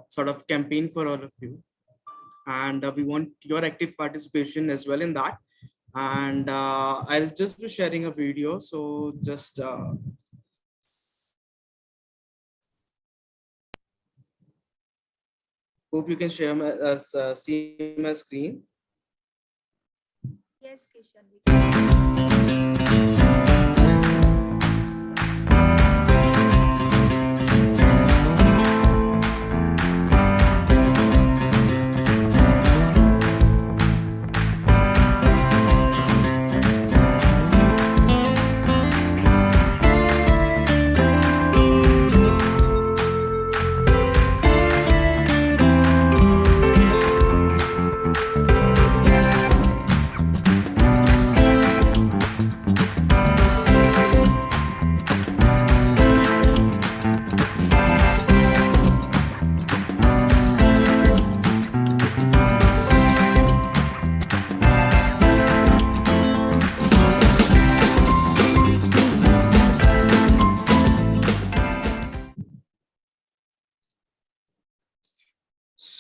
sort of campaign for all of you, and we want your active participation as well in that. And I'll just be sharing a video, so just hope you can share see my screen. Yes, Kishan.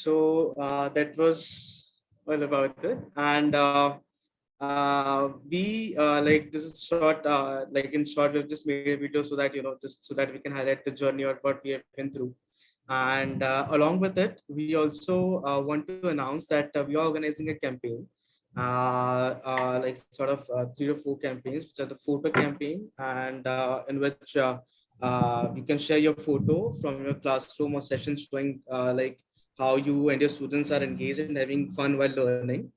So that was all about it. And we like this is short, like in short, we've just made a video so that, just so that we can highlight the journey or what we have been through. And along with it, we also want to announce that we are organizing a campaign, like sort of 3 to 4 campaigns, which are the photo campaign, and in which you can share your photo from your classroom or session showing like how you and your students are engaged and having fun while learning.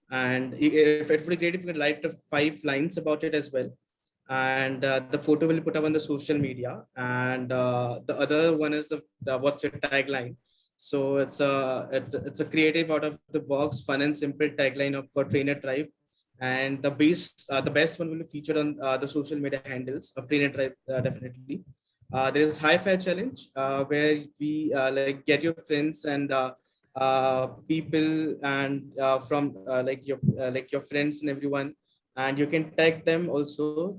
And if it would be great if you could write 5 lines about it as well. And the photo will be put up on the social media. And the other one is the what's your tagline. So it's a creative out of the box, fun and simple tagline of for Trainer Tribe. And the best one will be featured on the social media handles of Trainer Tribe, definitely. There is high fare challenge where we like get your friends and people and from like your friends and everyone, and you can tag them also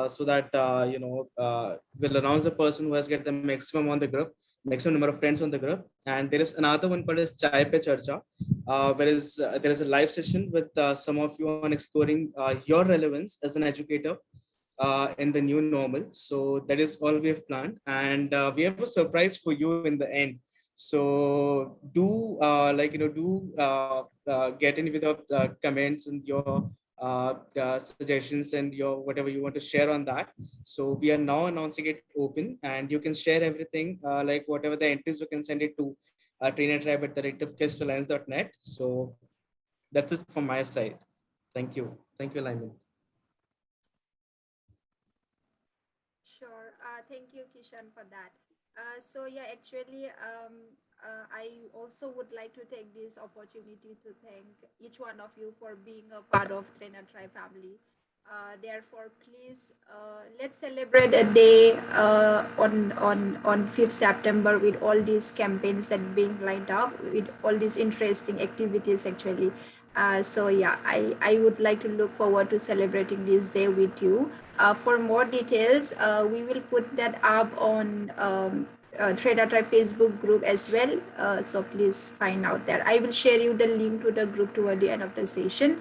so that we'll announce the person who has get the maximum on the group, maximum number of friends on the group. And there is another one called as Chai Pe Charcha, whereas there is a live session with some of you on exploring your relevance as an educator in the new normal. So that is all we have planned, and we have a surprise for you in the end. So do get in with your comments and your suggestions and your whatever you want to share on that. So we are now announcing it open, and you can share everything like whatever the entries, you can send it to trainertribe@kidsreliance.net. So that's it from my side. Thank you, Lyman. Sure. Thank you, Kishan, for that. So yeah, actually, I also would like to take this opportunity to thank each one of you for being a part of Trainer Tribe family. Therefore, please let's celebrate a day on 5th September with all these campaigns that being lined up with all these interesting activities actually. So yeah, I would like to look forward to celebrating this day with you. For more details, we will put that up on Trader Tribe Facebook group as well. So please find out there. I will share you the link to the group toward the end of the session.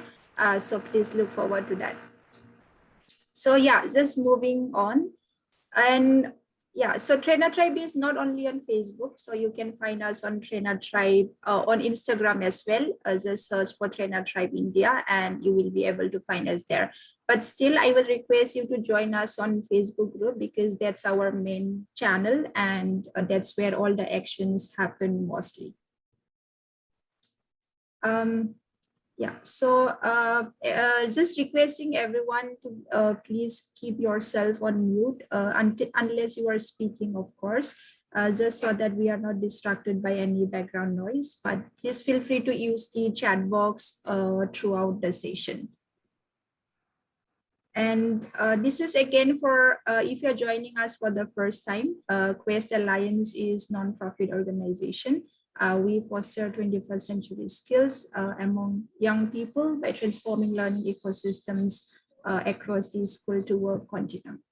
So please look forward to that. So yeah, just moving on. And yeah, so Trainer Tribe is not only on Facebook, so you can find us on Trainer Tribe on Instagram as well. Just search for Trainer Tribe India and you will be able to find us there. But still, I will request you to join us on Facebook group because that's our main channel and that's where all the actions happen mostly. Yeah, so just requesting everyone to please keep yourself on mute unless you are speaking, of course, just so that we are not distracted by any background noise. But please feel free to use the chat box throughout the session. And this is again for if you're joining us for the first time, Quest Alliance is non-profit organization. We foster 21st century skills among young people by transforming learning ecosystems across the school to work continuum.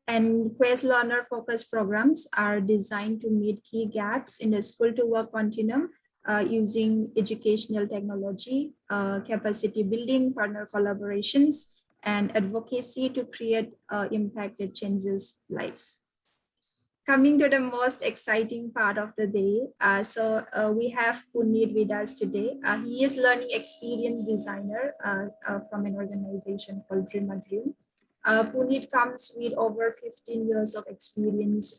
And Quest Learner focused programs are designed to meet key gaps in the school to work continuum using educational technology, capacity building, partner collaborations, and advocacy to create impact that changes lives. Coming to the most exciting part of the day. We have Punit with us today. He is learning experience designer from an organization called Dream a Dream. Punit comes with over 15 years of experience,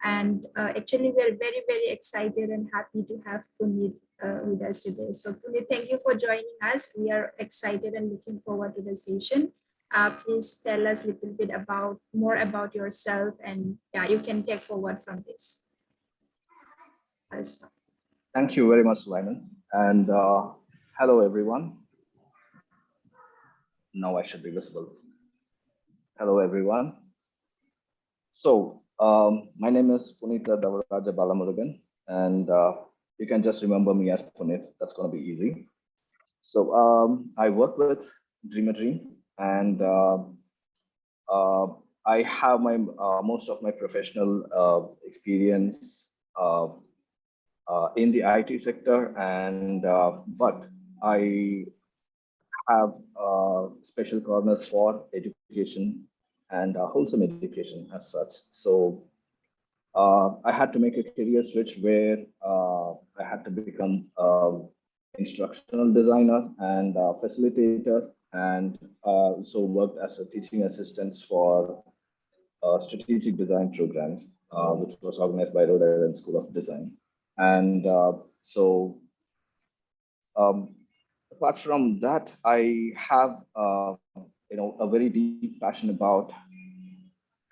and actually we're very, very excited and happy to have Punit with us today. So Punit, thank you for joining us. We are excited and looking forward to the session. Please tell us a little bit more about yourself, and yeah, you can take forward from this. I'll stop. Thank you very much, Lyman. And hello, everyone. Now I should be visible. Hello, everyone. So my name is Punitha Davaraja Balamurugan, and you can just remember me as Punit. That's going to be easy. So I work with Dream a Dream, and I have my most of my professional experience in the IT sector, and but I have special corners for education and wholesome education as such. So I had to make a career switch where I had to become instructional designer and facilitator, and so worked as a teaching assistant for strategic design programs, which was organized by Rhode Island School of Design. And um, apart from that, I have a very deep passion about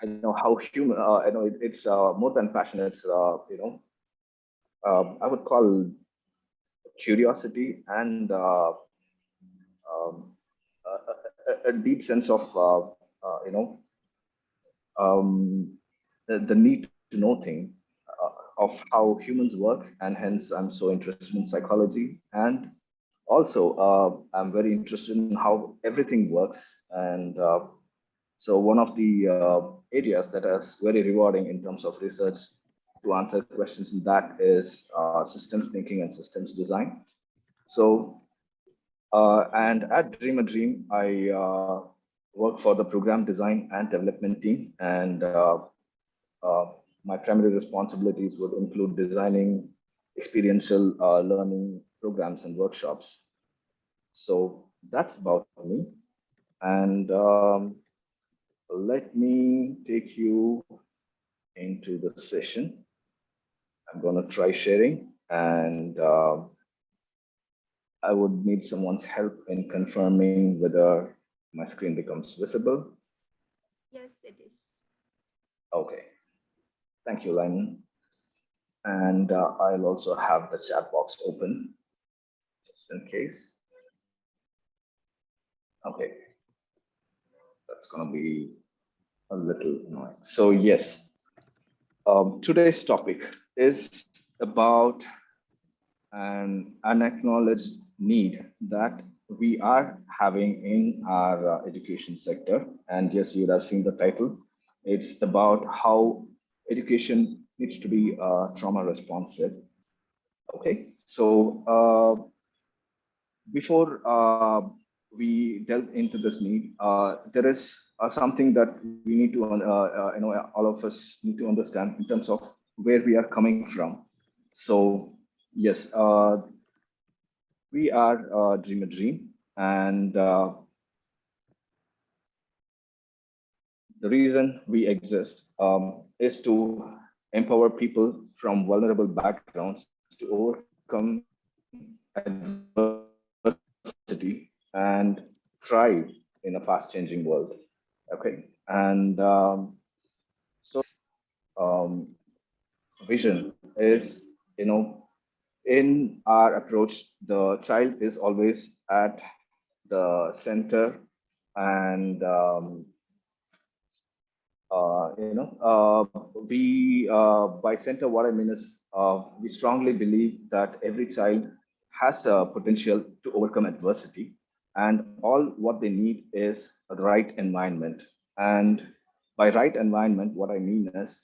how human. It's more than passion. It's I would call curiosity and a deep sense of the need to know thing of how humans work, and hence I'm so interested in psychology. And also I'm very interested in how everything works. And so one of the areas that is very rewarding in terms of research to answer questions in that is systems thinking and systems design. So and at Dream a Dream, I work for the program design and development team, and uh, my primary responsibilities would include designing experiential learning programs and workshops. So that's about me. And let me take you into the session. I'm going to try sharing, and I would need someone's help in confirming whether my screen becomes visible. Yes, it is. Okay. Thank you, Lyman. And I'll also have the chat box open just in case. Okay. That's going to be a little annoying. So yes, today's topic is about an unacknowledged need that we are having in our education sector. And yes, you would have seen the title. It's about how education needs to be trauma responsive. Okay, so before we delve into this need, there is something that we need to, all of us need to understand in terms of where we are coming from. So yes, we are Dream a Dream, and the reason we exist is to empower people from vulnerable backgrounds to overcome adversity and thrive in a fast-changing world. Okay, and so vision is, in our approach, the child is always at the center, and we by center, what I mean is we strongly believe that every child has a potential to overcome adversity, and all what they need is the right environment. And By right environment, what I mean is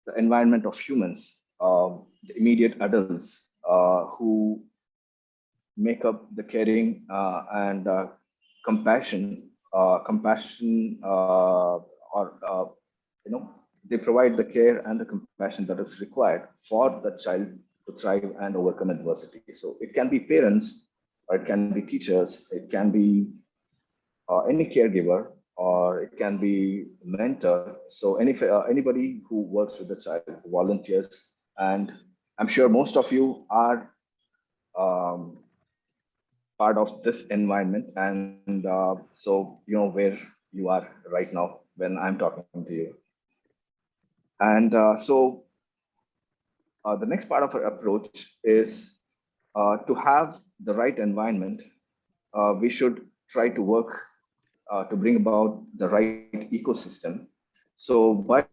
the environment of humans, the immediate adults who make up the caring and compassion, you know, they provide the care and the compassion that is required for the child to thrive and overcome adversity. So it can be parents, or it can be teachers, it can be any caregiver, or it can be mentor. So anybody who works with the child, volunteers, and I'm sure most of you are um, part of this environment, and so you know where you are right now when I'm talking to you. And the next part of our approach is to have the right environment. We should try to work to bring about the right ecosystem. So by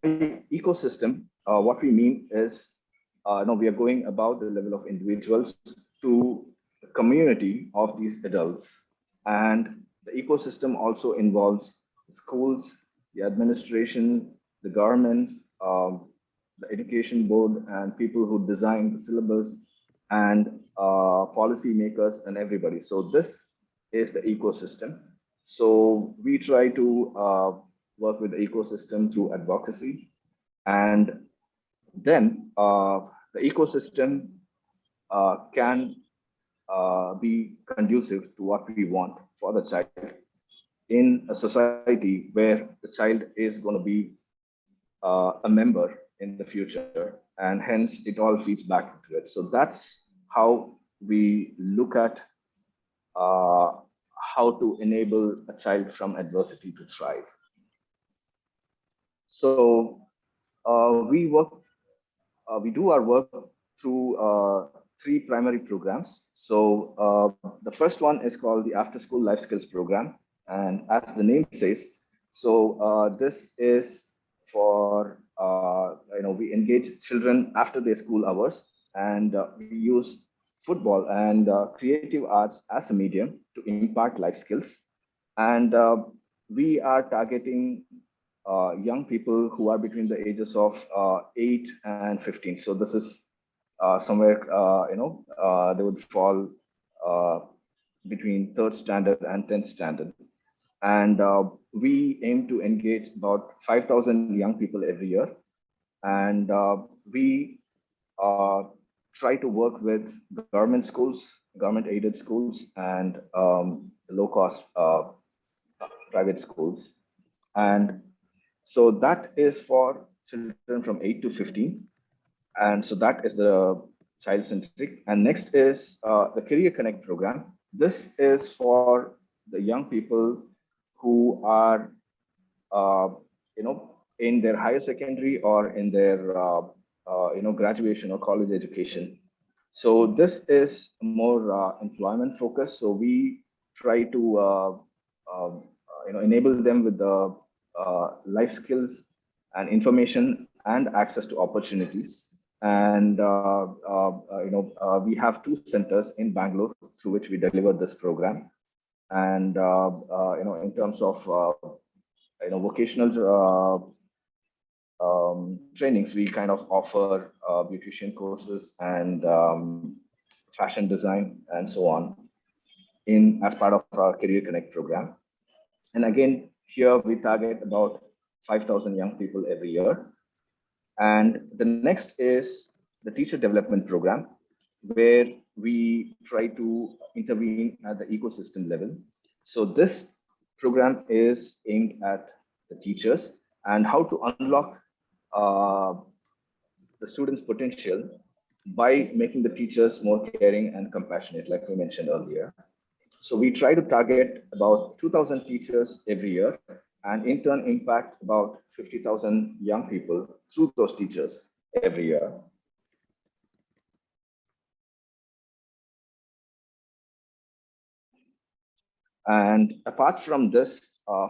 ecosystem, what we mean is, no, we are going about the level of individuals to the community of these adults. And the ecosystem also involves the schools, the administration, the government, the education board, and people who design the syllabus, and policy makers and everybody. So this is the ecosystem. So we try to work with the ecosystem through advocacy, and then the ecosystem can be conducive to what we want for the child in a society where the child is going to be a member in the future, and hence it all feeds back to it. So that's how we look at uh, how to enable a child from adversity to thrive. So we do our work through three primary programs. So the first one is called the After School Life Skills Program, and as the name says, so this is for we engage children after their school hours, and we use football and creative arts as a medium to impart life skills, and we are targeting young people who are between the ages of 8 and 15. So this is somewhere, they would fall uh, between third standard and 10th standard. And we aim to engage about 5,000 young people every year. And we uh, try to work with government schools, government aided schools, and low cost private schools. And so that is for children from 8 to 15. And so that is the child centric. And next is the Career Connect program. This is for the young people who are, in their higher secondary or in their, graduation or college education. So this is more employment focused. So we try to, enable them with the life skills and information and access to opportunities. And we have two centers in Bangalore through which we deliver this program. And in terms of vocational trainings, we kind of offer beautician courses and fashion design and so on in as part of our Career Connect program. And again, here we target about 5,000 young people every year. And the next is the teacher development program, where we try to intervene at the ecosystem level. So this program is aimed at the teachers and how to unlock uh, the students' potential by making the teachers more caring and compassionate, like we mentioned earlier. So we try to target about 2,000 teachers every year, and in turn impact about 50,000 young people through those teachers every year. And apart from this,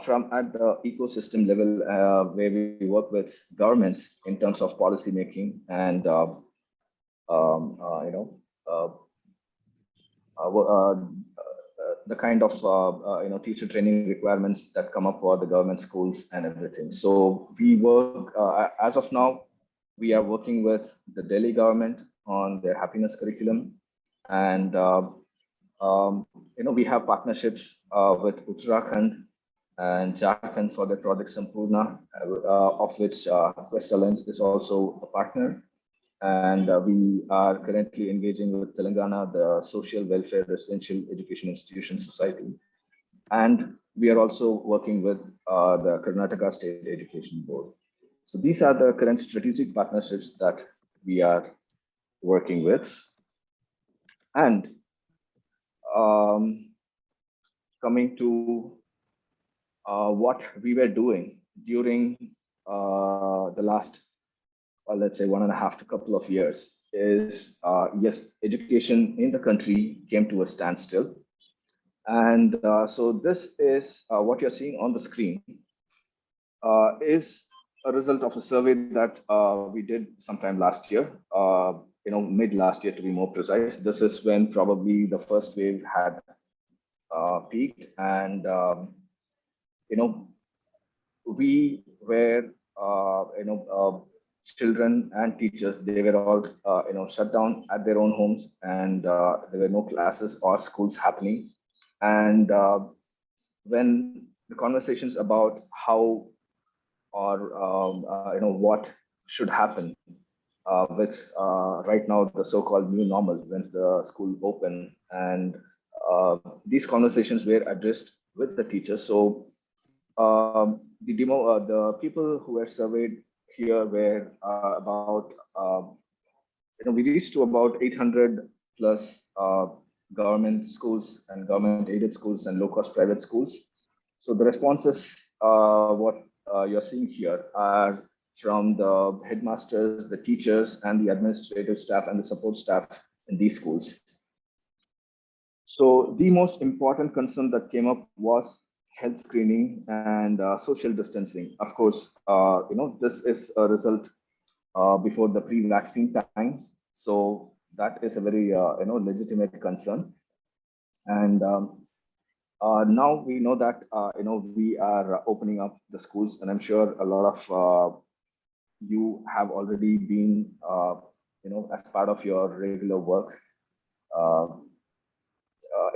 from at the ecosystem level, where we work with governments in terms of policy making and um, uh, you know uh, the kind of teacher training requirements that come up for the government schools and everything. So we work as of now. We are working with the Delhi government on their happiness curriculum, and we have partnerships with Uttarakhand and Jharkhand for the project Sampurna, of which Quest Alliance is also a partner. And we are currently engaging with Telangana, the Social Welfare Residential Education Institution Society. And we are also working with the Karnataka State Education Board. So these are the current strategic partnerships that we are working with. And coming to what we were doing during the last, let's say, 1.5 to couple of years is, yes, education in the country came to a standstill. And so this is what you're seeing on the screen is a result of a survey that we did sometime last year, mid last year to be more precise. This is when probably the first wave had peaked, and we were, children and teachers, they were all, shut down at their own homes, and there were no classes or schools happening. And when the conversations about how or what should happen with right now the so-called new normal when the school open, and these conversations were addressed with the teachers. So the people who were surveyed here were about we reached to about 800 plus government schools and government aided schools and low cost private schools. So the responses, what you're seeing here, are from the headmasters, the teachers, and the administrative staff and the support staff in these schools. So the most important concern that came up was health screening and social distancing. Of course, this is a result before the pre-vaccine times. So that is a very legitimate concern. And now we know that we are opening up the schools, and I'm sure a lot of you have already been as part of your regular work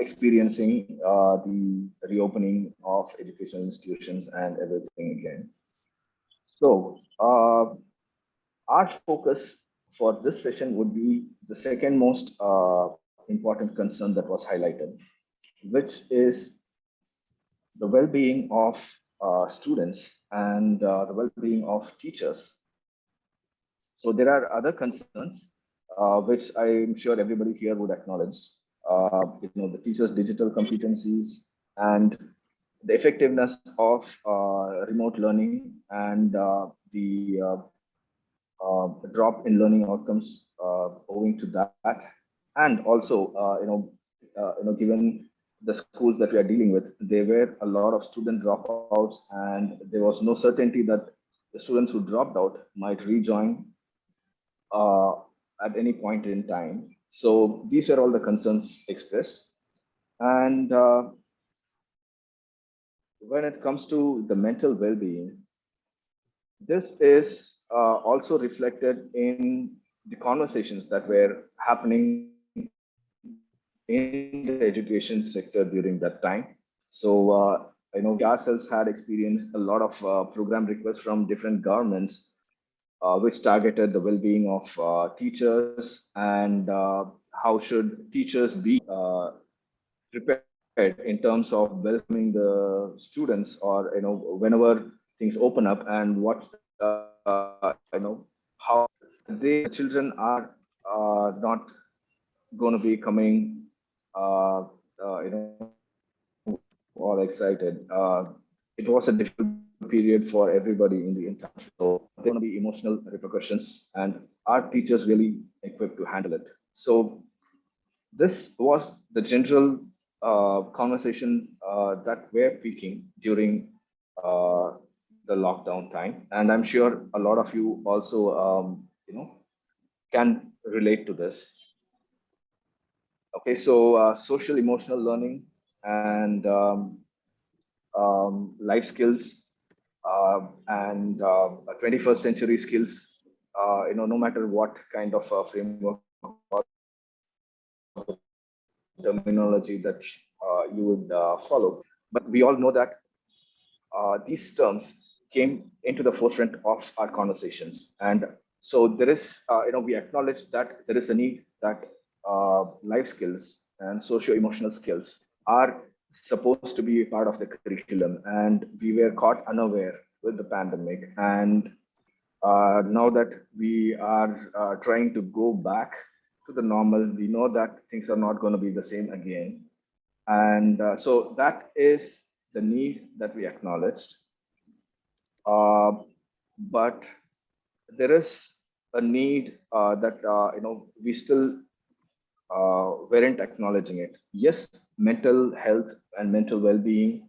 experiencing the reopening of educational institutions and everything again. So our focus for this session would be the second most important concern that was highlighted, which is the well-being of students and the well-being of teachers. So there are other concerns, which I'm sure everybody here would acknowledge. The teachers' digital competencies and the effectiveness of remote learning and the drop in learning outcomes owing to that, and also given the schools that we are dealing with, there were a lot of student dropouts, and there was no certainty that the students who dropped out might rejoin uh, at any point in time. So these are all the concerns expressed. And when it comes to the mental well-being, this is also reflected in the conversations that were happening in the education sector during that time. So, we ourselves had experienced a lot of program requests from different governments, which targeted the well-being of teachers, and how should teachers be prepared in terms of welcoming the students, or whenever things open up, and what how the children are not going to be coming all excited. It was a difficult period for everybody in the entire. So there are going to be emotional repercussions, and our teachers really equipped to handle it. So this was the general conversation that we're peaking during the lockdown time, and I'm sure a lot of you also, can relate to this. Okay, so social emotional learning and life skills, and 21st century skills. No matter what kind of framework or terminology that you would follow, but we all know that these terms came into the forefront of our conversations. And so there is, we acknowledge that there is a need that life skills and socio-emotional skills are supposed to be a part of the curriculum. And we were caught unaware with the pandemic. And now that we are trying to go back to the normal, we know that things are not going to be the same again. And so that is the need that we acknowledged. Uh, but there is a need that we still weren't acknowledging it. Yes, mental health and mental well-being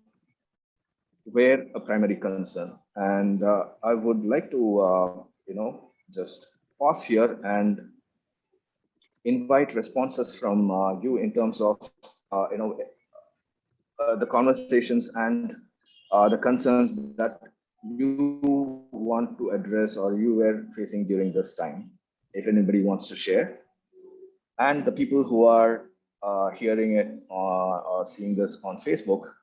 were a primary concern, and I would like to just pause here and invite responses from you in terms of the conversations and the concerns that you want to address or you were facing during this time, if anybody wants to share. And the people who are hearing it or seeing this on Facebook,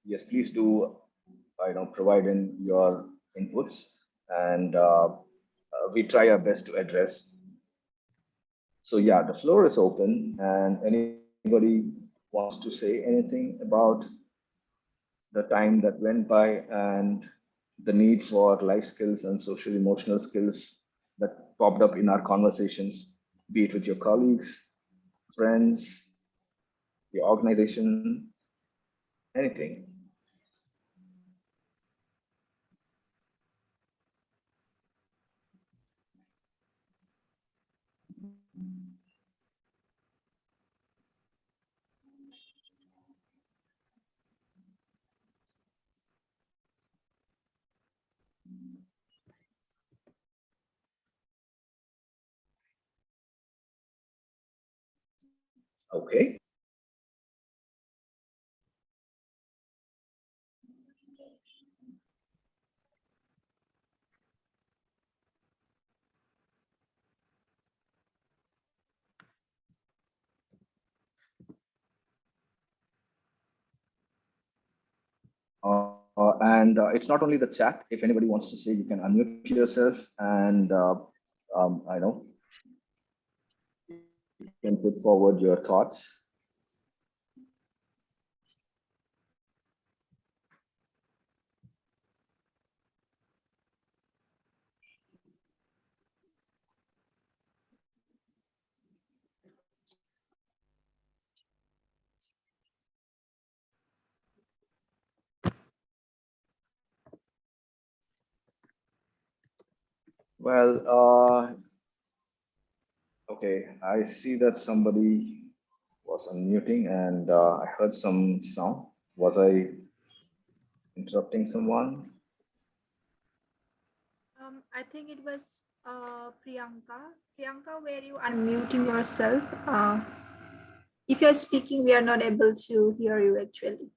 yes, please do provide in your inputs, and we try our best to address. So yeah, the floor is open, and anybody wants to say anything about the time that went by and the need for life skills and social emotional skills that popped up in our conversations, be it with your colleagues, friends, your organization, anything. Okay. And it's not only the chat. If anybody wants to say, you can unmute yourself and I know you can put forward your thoughts. Well, okay, I see that somebody was unmuting and I heard some sound. Was I interrupting someone? I think it was Priyanka. Priyanka, were you unmuting yourself? If you're speaking, we are not able to hear you actually.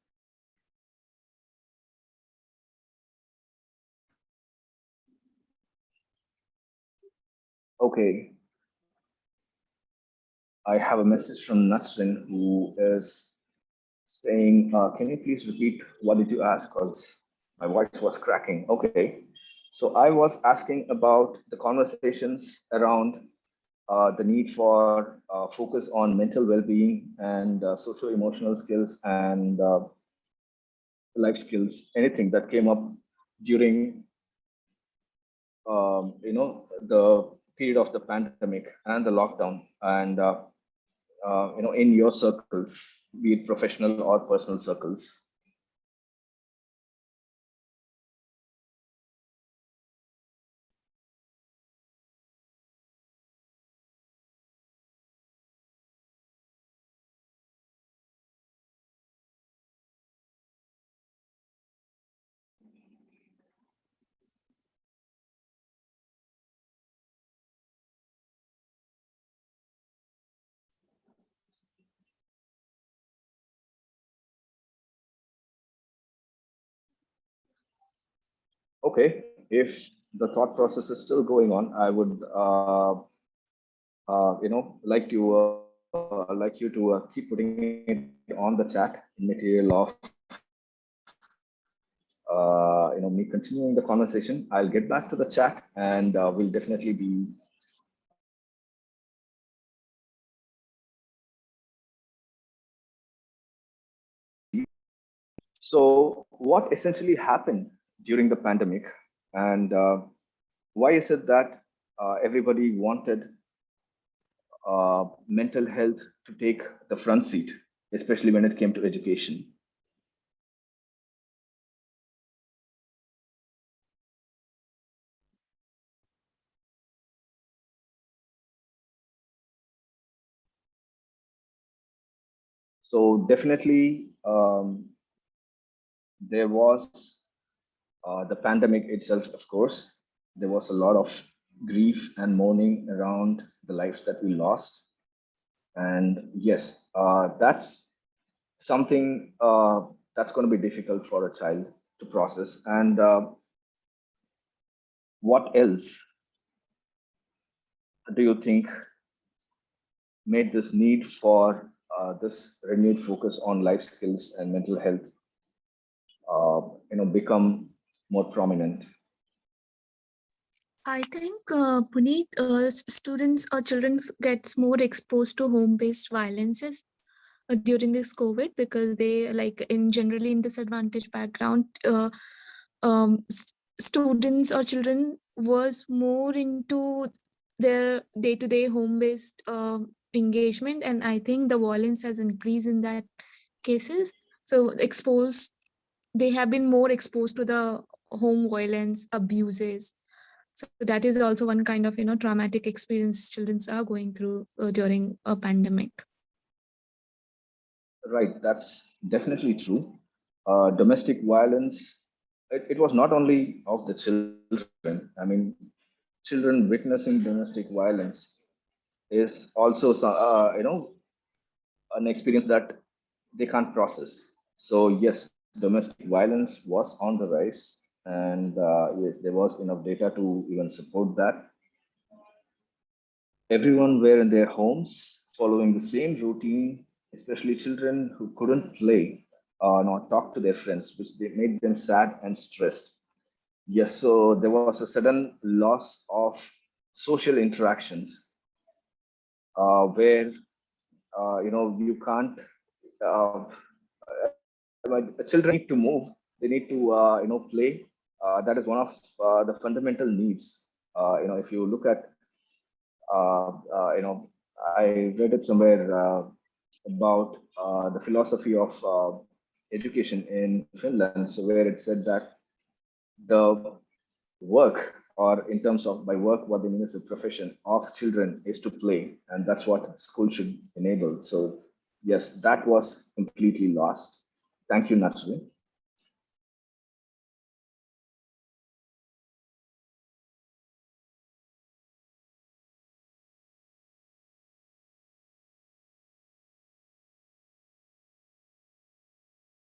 Okay, I have a message from Nasrin who is saying, can you please repeat what did you ask? Because my voice was cracking. Okay, so I was asking about the conversations around the need for focus on mental well-being and socio-emotional skills and life skills, anything that came up during the period of the pandemic and the lockdown, and in your circles, be it professional or personal circles. Okay, if the thought process is still going on, I would, like you to keep putting it on the chat material of, me continuing the conversation. I'll get back to the chat, and we'll definitely be So, what essentially happened during the pandemic, and why is it that everybody wanted mental health to take the front seat, especially when it came to education? So, definitely, there was the pandemic itself, of course. There was a lot of grief and mourning around the lives that we lost. And yes, that's something that's going to be difficult for a child to process. And what else do you think made this need for this renewed focus on life skills and mental health, become more prominent? I think, Puneet, students or children gets more exposed to home-based violences during this COVID, because they, like, in generally in disadvantaged background, students or children was more into their day-to-day home-based engagement, and I think the violence has increased in that cases. So exposed, they have been more exposed to the home violence abuses. So that is also one kind of traumatic experience children are going through during a pandemic. Right, that's definitely true. Domestic violence, it was not only of the children. I mean, children witnessing domestic violence is also, an experience that they can't process. So yes, domestic violence was on the rise, and yes, there was enough data to even support that. Everyone were in their homes following the same routine, especially children who couldn't play or not talk to their friends, which they made them sad and stressed. Yes, so there was a sudden loss of social interactions, where you can't. Children need to move. They need to play. That is one of the fundamental needs. If you look at uh, I read it somewhere about the philosophy of education in Finland, so where it said that the work, or in terms of by work, what they mean is the profession of children is to play, and that's what school should enable. So yes, that was completely lost. Thank you, Natsumi.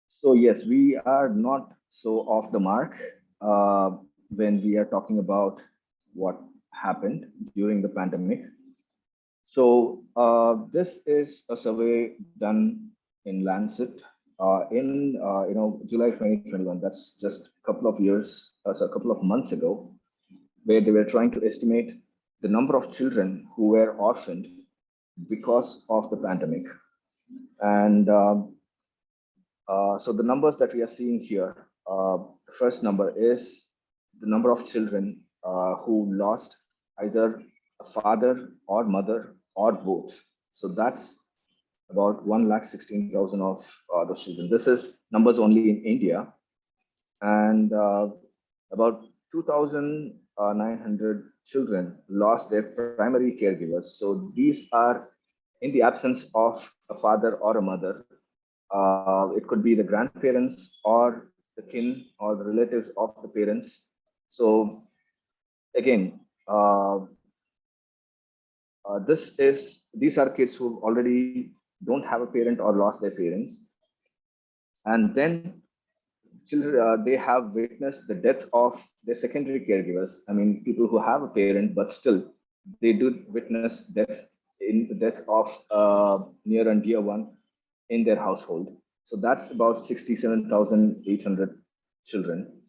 So yes, we are not so off the mark when we are talking about what happened during the pandemic. So this is a survey done in Lancet in July 2021. That's just a couple of years, so a couple of months ago, where they were trying to estimate the number of children who were orphaned because of the pandemic. And so the numbers that we are seeing here, the first number is the number of children who lost either a father or mother or both. So that's about 116,000 of those children. This is numbers only in India, and about 2,900 children lost their primary caregivers. So these are in the absence of a father or a mother. It could be the grandparents or the kin or the relatives of the parents. So again, these are kids who already don't have a parent or lost their parents, and then children, they have witnessed the death of their secondary caregivers. I mean, people who have a parent, but still they do witness death of near and dear one in their household. So that's about 67,800 children.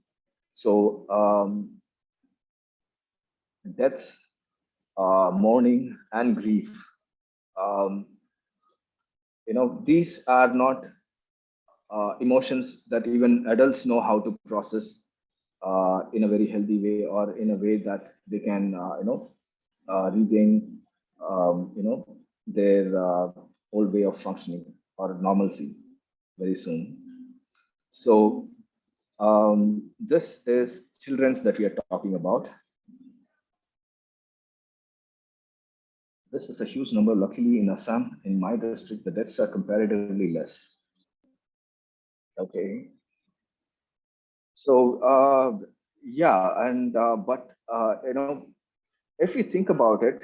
So death, mourning, and grief. Um, these are not emotions that even adults know how to process in a very healthy way, or in a way that they can, regain, their old way of functioning or normalcy very soon. So this is children's that we are talking about. This is a huge number. Luckily, in Assam, in my district, the deaths are comparatively less. Okay. So yeah, and but if we think about it,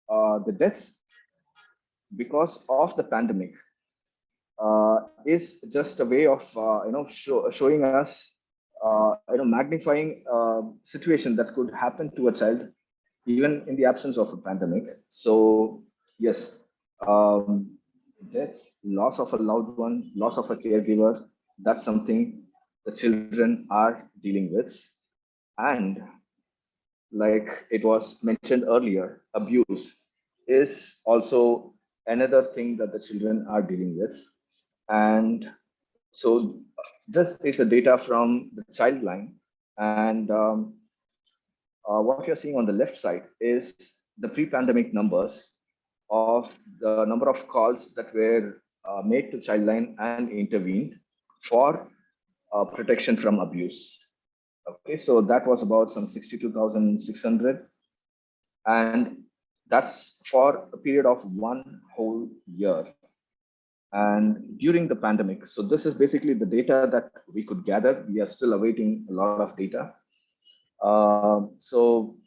the deaths because of the pandemic is just a way of showing us magnifying situation that could happen to a child even in the absence of a pandemic. So yes, um, death, loss of a loved one, loss of a caregiver, that's something the children are dealing with. And like it was mentioned earlier, abuse is also another thing that the children are dealing with. And so this is the data from the child line. And what you're seeing on the left side is the pre-pandemic numbers of the number of calls that were made to Childline and intervened for protection from abuse. Okay, so that was about some 62,600, and that's for a period of one whole year. And during the pandemic, so this is basically the data that we could gather. We are still awaiting a lot of data. So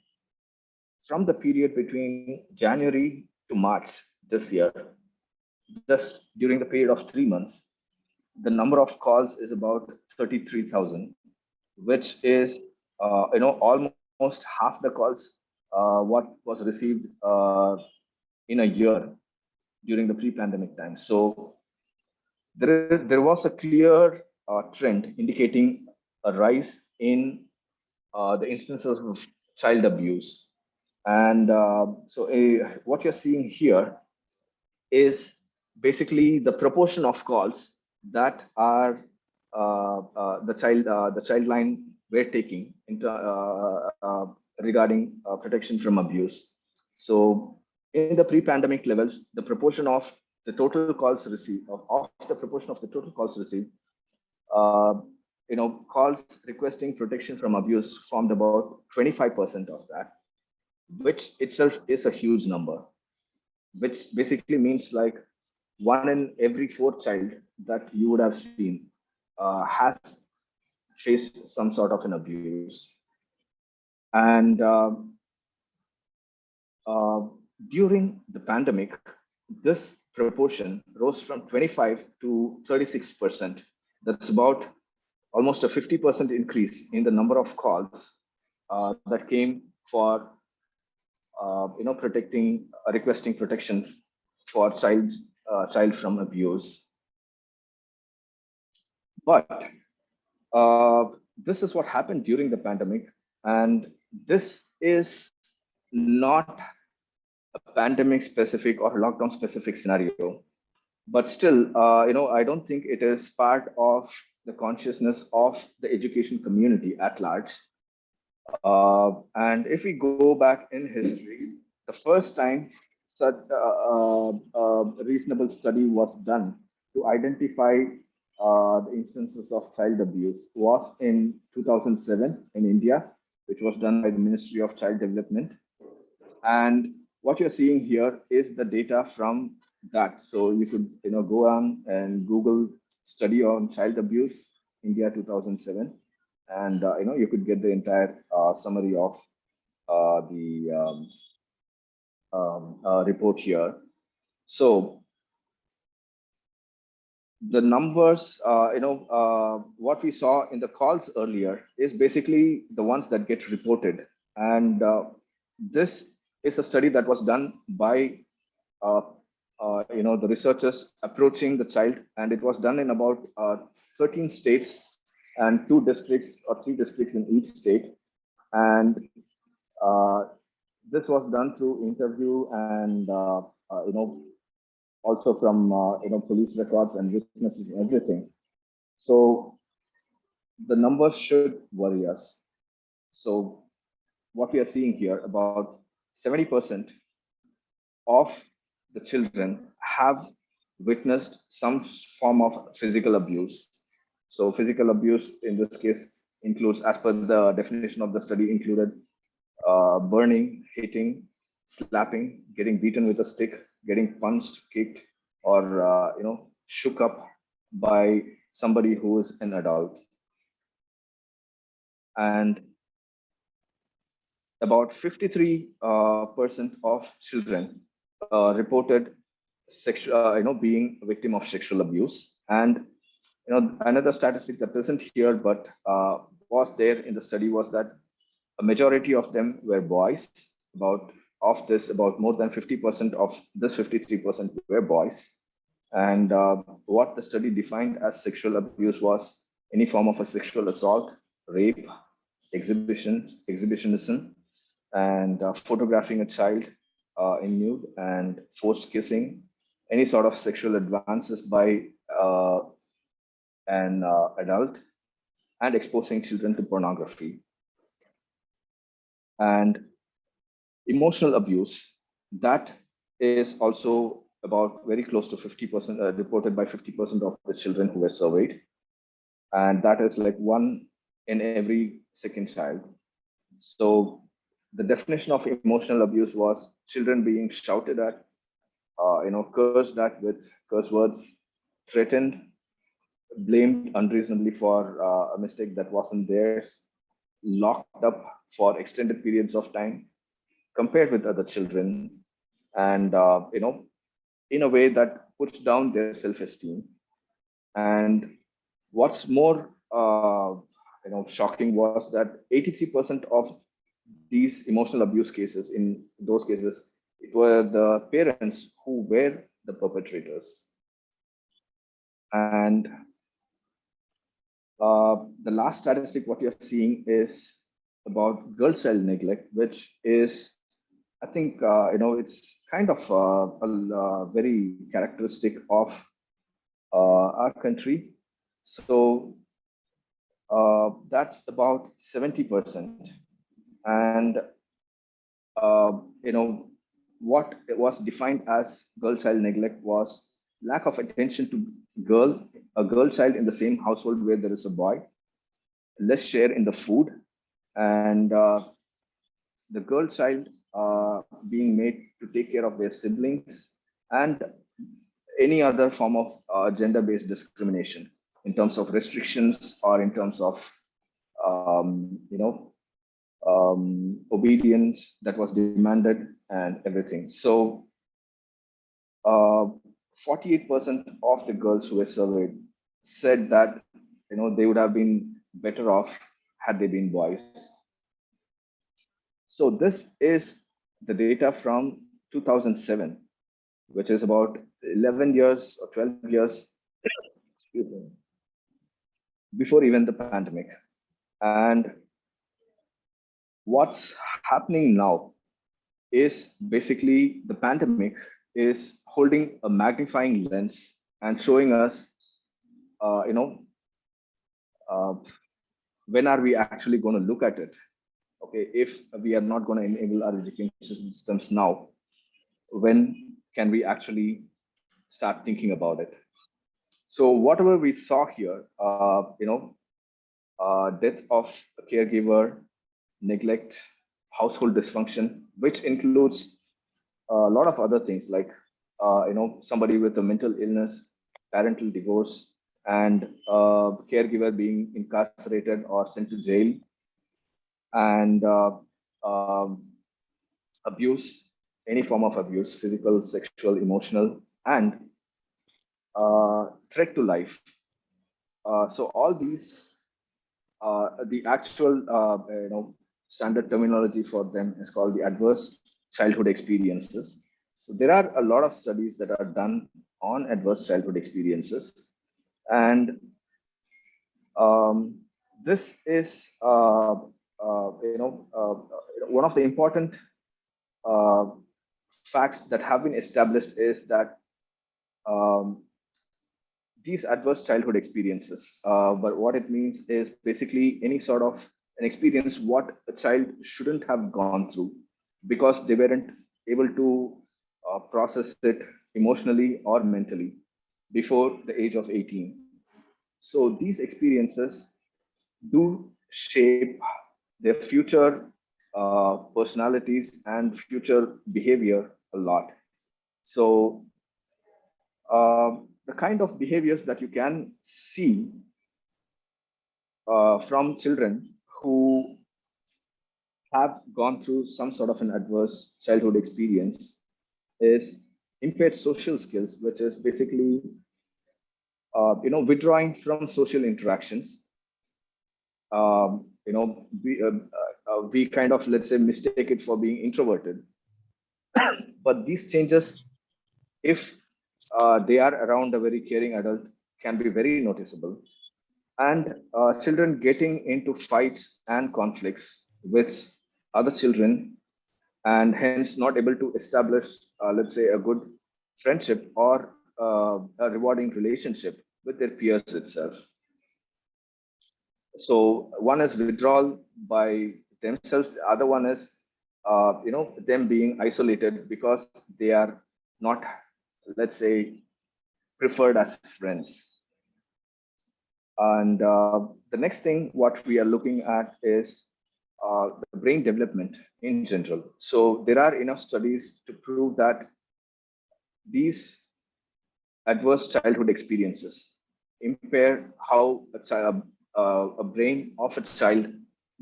from the period between January to March this year, just during the period of 3 months, the number of calls is about 33,000, which is almost half the calls what was received in a year during the pre-pandemic time. So there was a clear trend indicating a rise in the instances of child abuse. And what you're seeing here is basically the proportion of calls that are the child line we're taking into, regarding protection from abuse. So in the pre-pandemic levels, the proportion of the total calls received of the proportion of the total calls received, uh, calls requesting protection from abuse formed about 25% of that, which itself is a huge number, which basically means like one in every fourth child that you would have seen has faced some sort of an abuse. And uh, during the pandemic, this proportion rose from 25 to 36%. That's about almost a 50% increase in the number of calls that came for requesting protection for child from abuse. But this is what happened during the pandemic, and this is not a pandemic specific or lockdown specific scenario. But still, I don't think it is part of the consciousness of the education community at large. And if we go back in history, the first time such a reasonable study was done to identify the instances of child abuse was in 2007 in India, which was done by the Ministry of Child Development. And what you're seeing here is the data from that. So you could go on and Google study on child abuse India 2007, and you could get the entire summary of the report here. So the numbers, what we saw in the calls earlier is basically the ones that get reported. And this is a study that was done by, uh, the researchers approaching the child, and it was done in about 13 states and 2 districts or 3 districts in each state. And uh, this was done through interview and, also from, police records and witnesses and everything. So the numbers should worry us. So what we are seeing here, about 70% of the children have witnessed some form of physical abuse. So physical abuse in this case includes, as per the definition of the study, included burning, hitting, slapping, getting beaten with a stick, getting punched, kicked, or shook up by somebody who is an adult. And about 53% of children reported being a victim of sexual abuse. And another statistic that isn't here but was there in the study was that a majority of them were boys. About more than 50% of this 53% were boys. And what the study defined as sexual abuse was any form of a sexual assault, rape, exhibitionism, and photographing a child in nude, and forced kissing, any sort of sexual advances by uh, an adult, and exposing children to pornography. And emotional abuse, that is also about very close to 50%, reported by 50% of the children who were surveyed. And that is like one in every second child. So the definition of emotional abuse was children being shouted at, cursed at with curse words, threatened, blamed unreasonably for a mistake that wasn't theirs, locked up for extended periods of time, compared with other children, and in a way that puts down their self-esteem. And what's more, shocking was that 83% of these emotional abuse cases, in those cases, it were the parents who were the perpetrators. And the last statistic, what you're seeing is about girl child neglect, which is, I think, it's kind of very characteristic of our country. So that's about 70%. And uh, you know what it was defined as girl child neglect was lack of attention to a girl child in the same household where there is a boy, less share in the food, and the girl child being made to take care of their siblings, and any other form of gender-based discrimination in terms of restrictions or in terms of obedience that was demanded and everything. So 48% of the girls who were surveyed said that they would have been better off had they been boys. So this is the data from 2007, which is about 11 years or 12 years excuse me, before even the pandemic. And what's happening now is basically the pandemic is holding a magnifying lens and showing us, uh, you know, uh, when are we actually going to look at it? Okay, if we are not going to enable our education systems now, when can we actually start thinking about it? So whatever we saw here, death of a caregiver, neglect, household dysfunction, which includes a lot of other things like somebody with a mental illness, parental divorce, and caregiver being incarcerated or sent to jail, and abuse, any form of abuse, physical, sexual, emotional, and threat to life. So all these, the actual standard terminology for them is called the adverse childhood experiences. So there are a lot of studies that are done on adverse childhood experiences, and um, this is one of the important uh, facts that have been established is that um, these adverse childhood experiences. But what it means is basically any sort of an experience what a child shouldn't have gone through because they weren't able to process it emotionally or mentally before the age of 18. So these experiences do shape their future personalities and future behavior a lot. So the kind of behaviors that you can see from children who have gone through some sort of an adverse childhood experience is impaired social skills, which is basically withdrawing from social interactions. We kind of, let's say, mistake it for being introverted, but these changes, if they are around a very caring adult, can be very noticeable. And children getting into fights and conflicts with other children and hence not able to establish, let's say, a good friendship or a rewarding relationship with their peers itself. So one is withdrawal by themselves. The other one is, them being isolated because they are not, let's say, preferred as friends. And the next thing, what we are looking at is the brain development in general. So there are enough studies to prove that these adverse childhood experiences impair how a brain of a child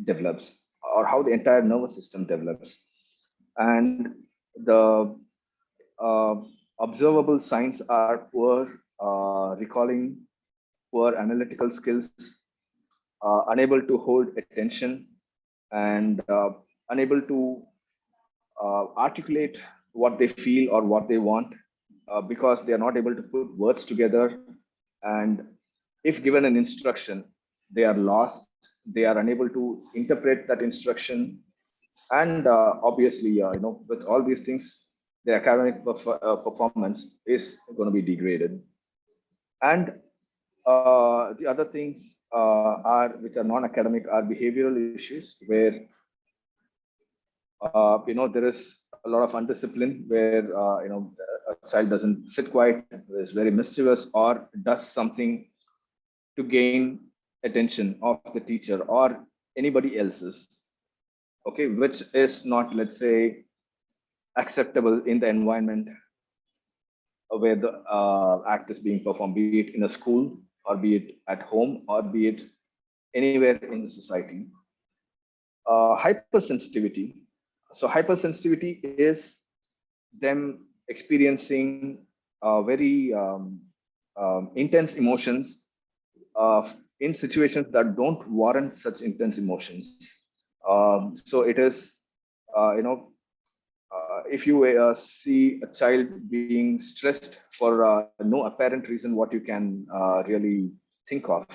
develops, or how the entire nervous system develops. And the uh, observable signs are poor recalling, poor analytical skills, unable to hold attention, and unable to articulate what they feel or what they want because they are not able to put words together. And if given an instruction, they are lost, they are unable to interpret that instruction. And obviously, with all these things, the academic performance is going to be degraded. And the other things are which are non-academic are behavioral issues where there is a lot of undiscipline where a child doesn't sit quiet, is very mischievous, or does something to gain attention of the teacher or anybody else's, okay, which is not, let's say, acceptable in the environment where the act is being performed, be it in a school or be it at home or be it anywhere in the society. Hypersensitivity. So hypersensitivity is them experiencing very intense emotions in situations that don't warrant such intense emotions. So it is, if you see a child being stressed for no apparent reason, what you can really think of,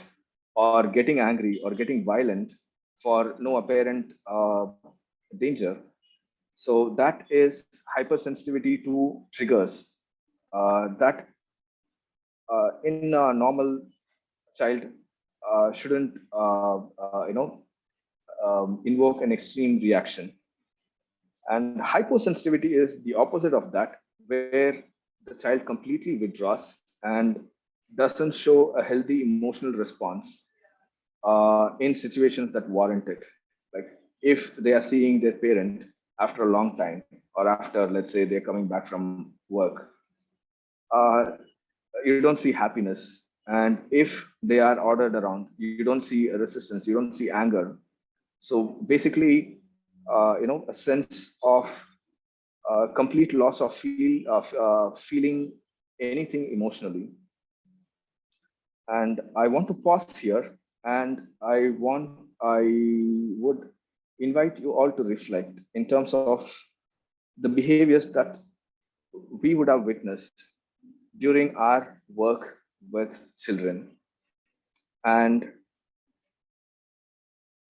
or getting angry or getting violent for no apparent danger. So that is hypersensitivity to triggers that in a normal child shouldn't invoke an extreme reaction. And hyposensitivity is the opposite of that, where the child completely withdraws and doesn't show a healthy emotional response in situations that warrant it. Like if they are seeing their parent after a long time, or after, let's say, they're coming back from work, uh, you don't see happiness. And if they are ordered around, you don't see a resistance, you don't see anger. So basically, a sense of complete loss of feeling anything emotionally. And I want to pause here, and I would invite you all to reflect in terms of the behaviors that we would have witnessed during our work with children. And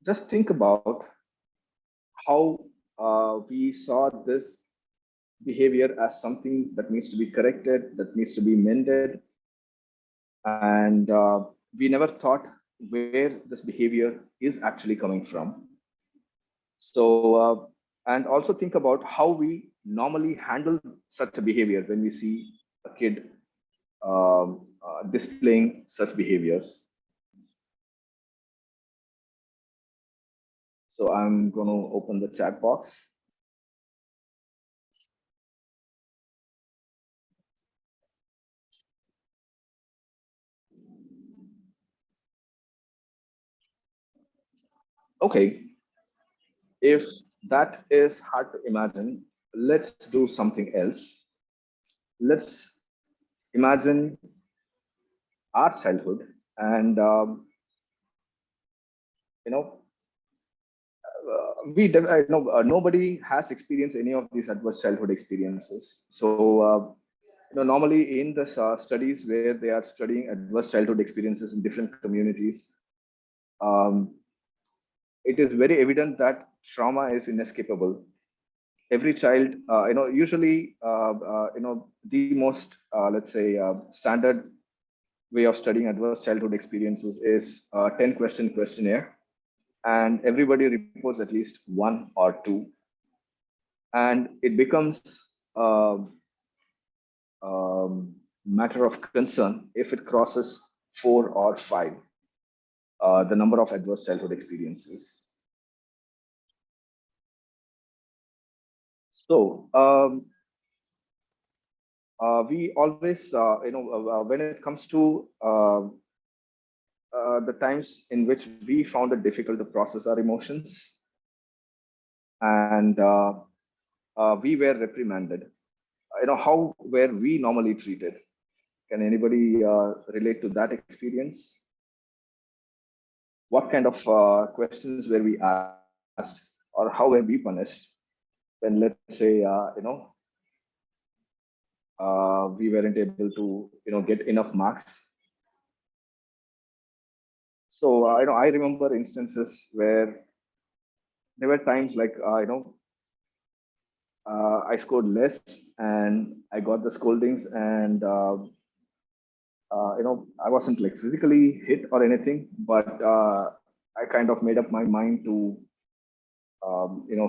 just think about how we saw this behavior as something that needs to be corrected, that needs to be mended. And we never thought where this behavior is actually coming from. So, and also think about how we normally handle such a behavior when we see a kid displaying such behaviors. So I'm going to open the chat box. Okay, if that is hard to imagine, let's do something else. Let's imagine our childhood, and you know, I know nobody has experienced any of these adverse childhood experiences. So, normally in the studies where they are studying adverse childhood experiences in different communities, um, it is very evident that trauma is inescapable. Every child, usually, the most, let's say, standard way of studying adverse childhood experiences is a 10-question questionnaire, and everybody reports at least one or two, and it becomes a matter of concern if it crosses 4 or 5, the number of adverse childhood experiences. So we always, when it comes to the times in which we found it difficult to process our emotions, and we were reprimanded. How were we normally treated? Can anybody relate to that experience? What kind of questions were we asked, or how were we punished when, let's say, we weren't able to, get enough marks? So, I remember instances where there were times like, I scored less and I got the scoldings, and I wasn't like physically hit or anything, but I kind of made up my mind to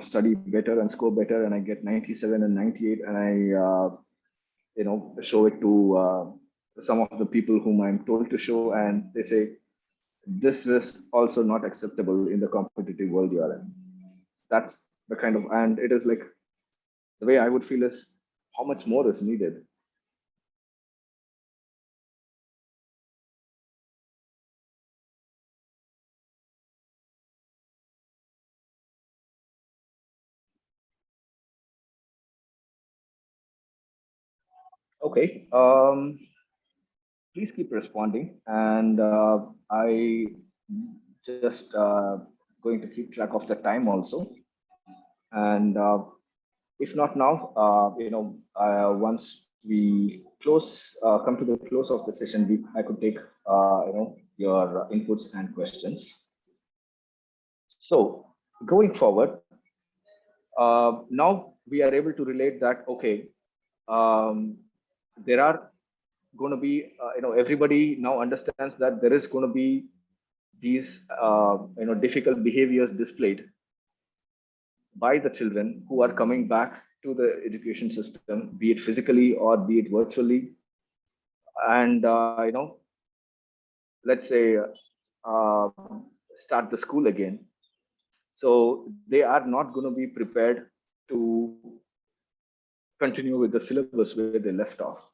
study better and score better, and I get 97 and 98, and I show it to some of the people whom I'm told to show, and they say this is also not acceptable in the competitive world you are in. That's the kind of, and it is like, the way I would feel is, how much more is needed? Okay, please keep responding, and I just going to keep track of the time also. And if not now, once we come to the close of the session, I could take your inputs and questions. So going forward, now we are able to relate that, okay, there are going to be, everybody now understands that there is going to be these difficult behaviors displayed by the children who are coming back to the education system, be it physically or be it virtually. And let's say, uh, start the school again. So they are not going to be prepared to continue with the syllabus where they left off.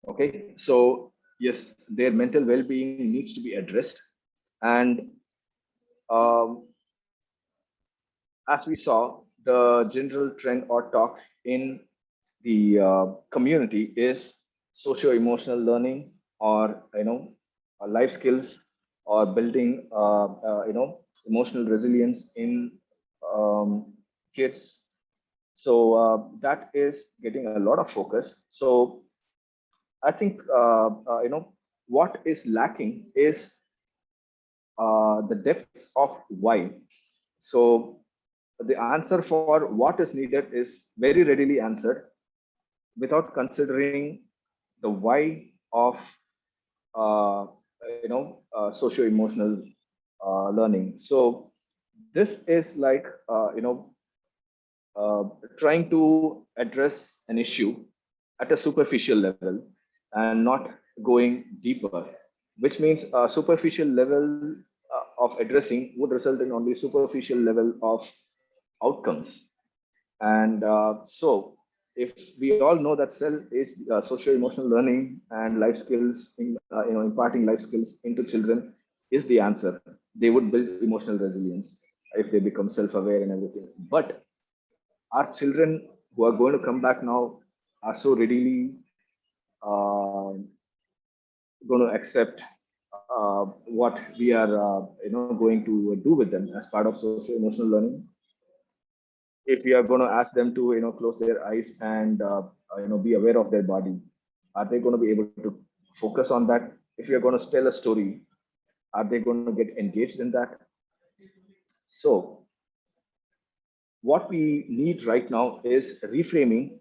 Okay, so yes, their mental well-being needs to be addressed. And um, as we saw, the general trend or talk in the community is socio-emotional learning, or life skills or building emotional resilience in um, kids. So that is getting a lot of focus. So I think what is lacking is the depth of why. So the answer for what is needed is very readily answered without considering the why of uh, socio emotional learning. So this is like uh, trying to address an issue at a superficial level and not going deeper, which means a superficial level of addressing would result in only superficial level of outcomes. And so, if we all know that cell is social emotional learning and life skills, imparting life skills into children is the answer. They would build emotional resilience if they become self-aware and everything. But our children who are going to come back now are so readily going to accept what we are, going to do with them as part of social emotional learning. If we are going to ask them to close their eyes and be aware of their body, are they going to be able to focus on that? If we are going to tell a story, are they going to get engaged in that? So what we need right now is reframing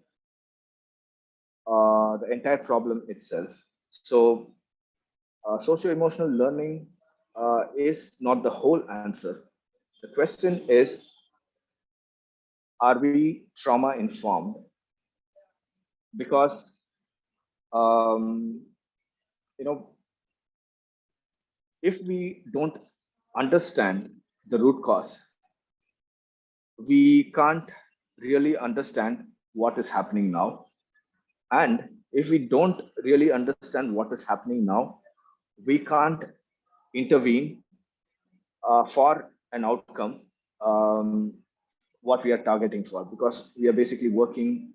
the entire problem itself. So socio emotional learning is not the whole answer. The question is, are we trauma informed? Because um, you know if we don't understand the root cause, we can't really understand what is happening now. And if we don't really understand what is happening now, we can't intervene for an outcome, um, what we are targeting for, because we are basically working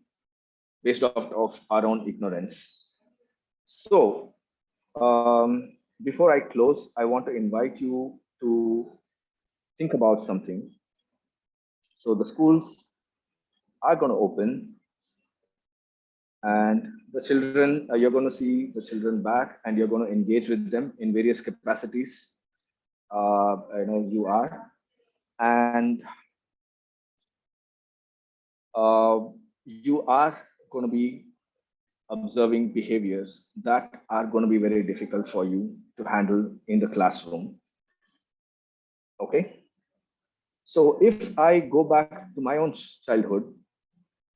based off of our own ignorance. So, before I close, I want to invite you to think about something. So the schools are going to open, and the children, you're going to see the children back, and you're going to engage with them in various capacities. You are, and uh, you are going to be observing behaviors that are going to be very difficult for you to handle in the classroom. Okay. So if I go back to my own childhood,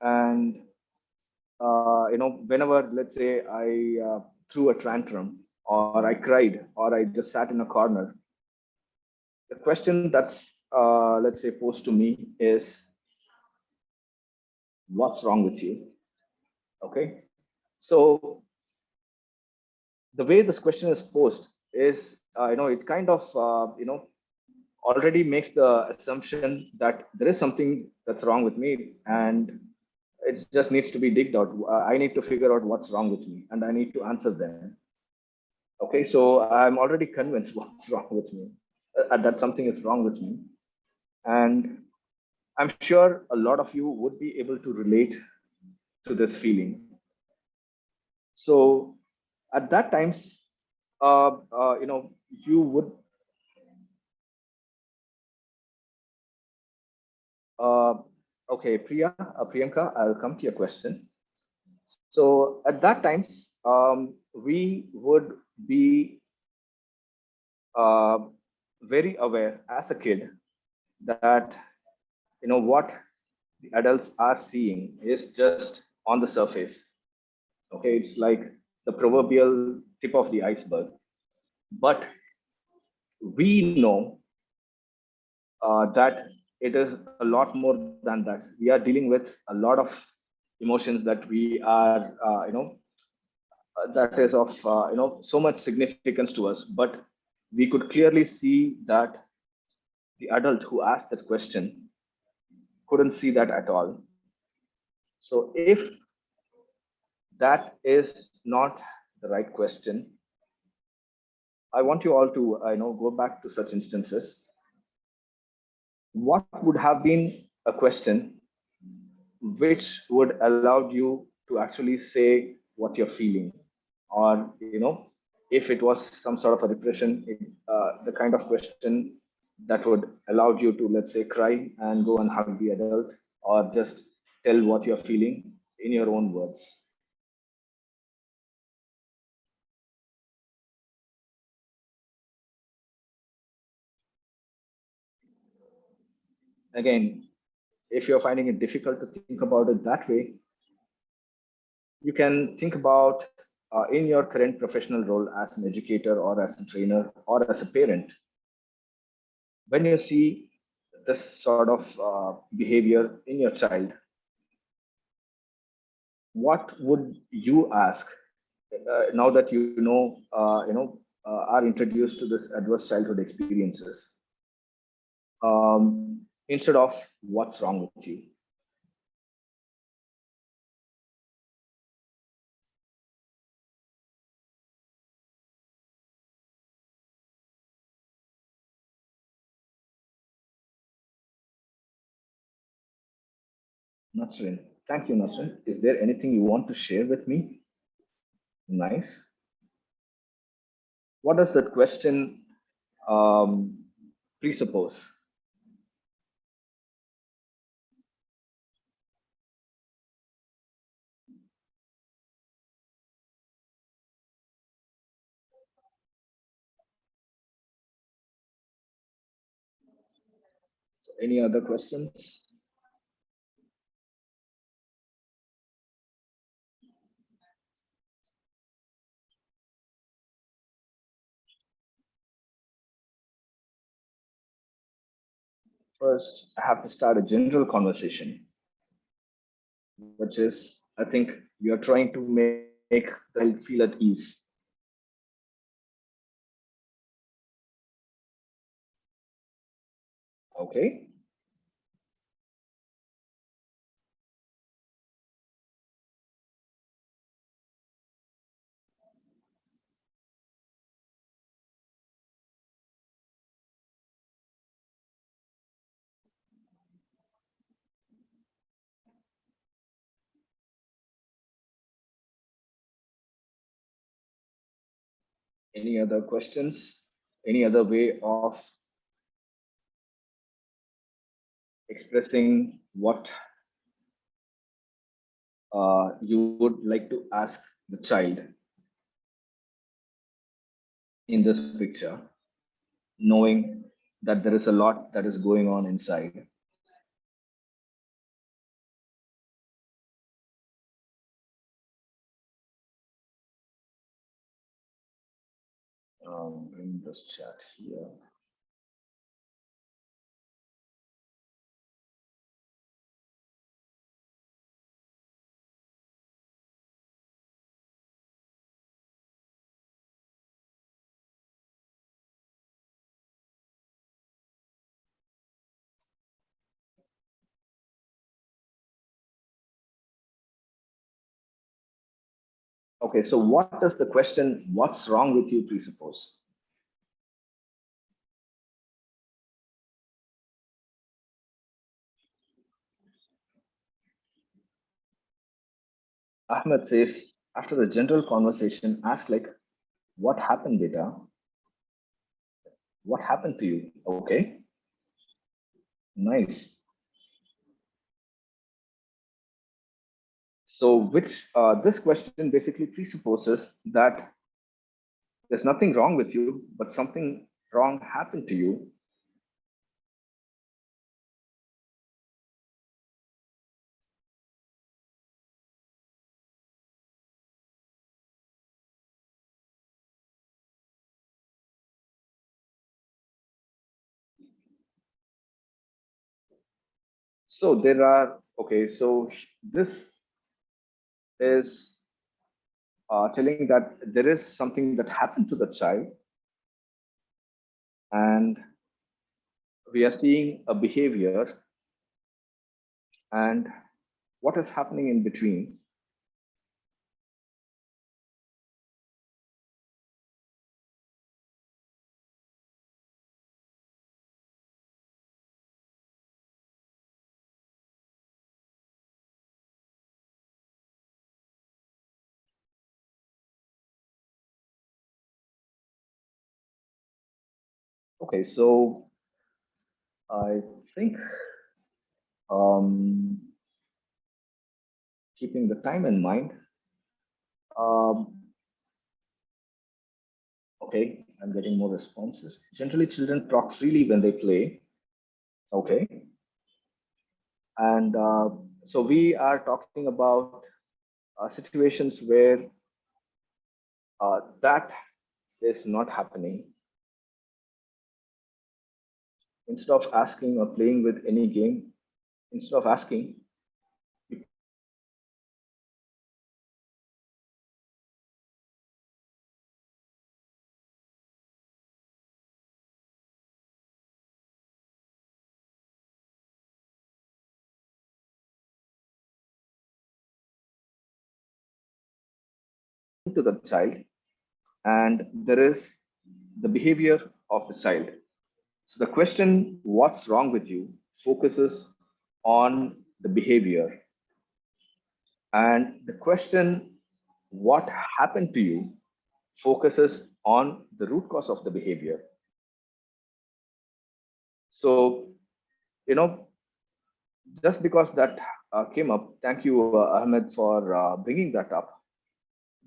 and whenever, let's say, I threw a tantrum, or I cried, or I just sat in a corner, the question that's let's say posed to me is, what's wrong with you? Okay. So the way this question is posed is, it kind of already makes the assumption that there is something that's wrong with me, and it just needs to be digged out. I need to figure out what's wrong with me, and I need to answer them. Okay, so I'm already convinced what's wrong with me, that something is wrong with me. And I'm sure a lot of you would be able to relate to this feeling. So at that times, you would, uh, okay, Priyanka, I'll come to your question. So at that times, we would be uh, very aware as a kid that what the adults are seeing is just on the surface. Okay, it's like the proverbial tip of the iceberg. But we know that it is a lot more than that. We are dealing with a lot of emotions that we are, that is of so much significance to us. But we could clearly see that the adult who asked that question couldn't see that at all. So if that is not the right question, I want you all to go back to such instances. What would have been a question which would allow you to actually say what you're feeling, or if it was some sort of a repression, the kind of question that would allow you to, let's say, cry and go and hug the adult, or just tell what you're feeling in your own words. Again, if you're finding it difficult to think about it that way, you can think about, in your current professional role as an educator or as a trainer or as a parent, when you see this sort of behavior in your child, what would you ask, now that are introduced to this adverse childhood experiences, instead of what's wrong with you? Nasrin, thank you, Nasrin. Is there anything you want to share with me? Nice. What does that question presuppose? So any other questions? First, I have to start a general conversation, which is, I think you're trying to make the child feel at ease. Okay. Any other questions? Any other way of expressing what you would like to ask the child in this picture, knowing that there is a lot that is going on inside? Bring this chat here. Okay, so what does the question, what's wrong with you, presuppose? Ahmed says, after the general conversation, ask like, what happened, beta? What happened to you? Okay, nice. So which this question basically presupposes that there's nothing wrong with you, but something wrong happened to you. So there are, okay, so this is telling that there is something that happened to the child, and we are seeing a behavior, and what is happening in between. Okay, so I think um, keeping the time in mind, um, okay, I'm getting more responses. Generally, children talk freely when they play. Okay, and so we are talking about situations where that is not happening. Instead of asking or playing with any game, instead of asking, to the child, and there is the behavior of the child. So the question, what's wrong with you, focuses on the behavior. And the question, what happened to you, focuses on the root cause of the behavior. So, you know, just because that came up, thank you, Ahmed, for bringing that up.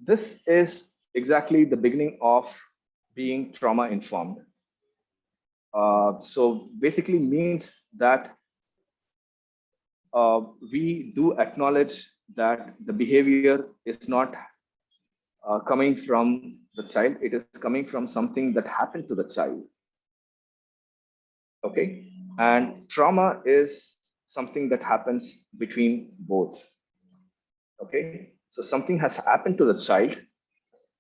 This is exactly the beginning of being trauma informed. So basically means that we do acknowledge that the behavior is not coming from the child, it is coming from something that happened to the child. Okay, and trauma is something that happens between both. Okay, so something has happened to the child,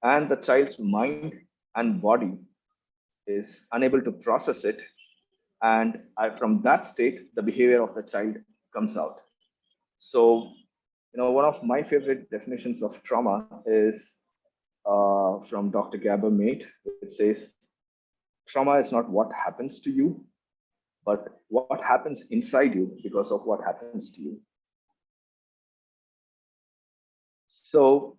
and the child's mind and body is unable to process it, and from that state the behavior of the child comes out. So, one of my favorite definitions of trauma is from Dr. Gabor Mate. It says, trauma is not what happens to you, but what happens inside you because of what happens to you. So,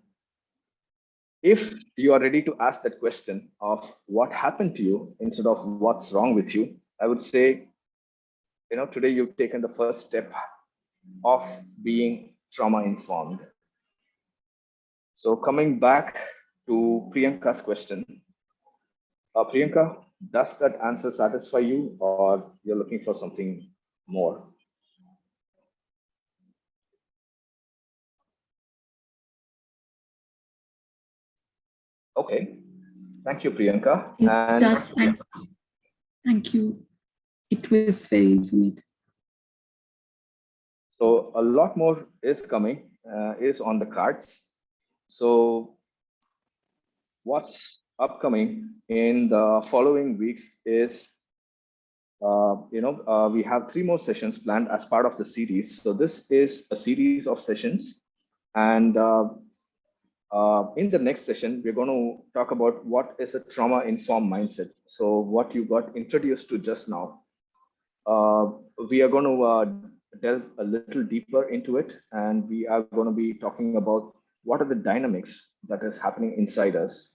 if you are ready to ask that question of what happened to you instead of what's wrong with you, I would say, today you've taken the first step of being trauma informed. So coming back to Priyanka's question, Priyanka, does that answer satisfy you, or you're looking for something more? Okay, thank you, Priyanka. It And does. Thank you. It was very informative. So a lot more is coming, is on the cards. So what's upcoming in the following weeks is, we have 3 more sessions planned as part of the series. So this is a series of sessions, and in the next session, we're going to talk about what is a trauma-informed mindset. So what you got introduced to just now, we are going to delve a little deeper into it, and we are going to be talking about what are the dynamics that is happening inside us.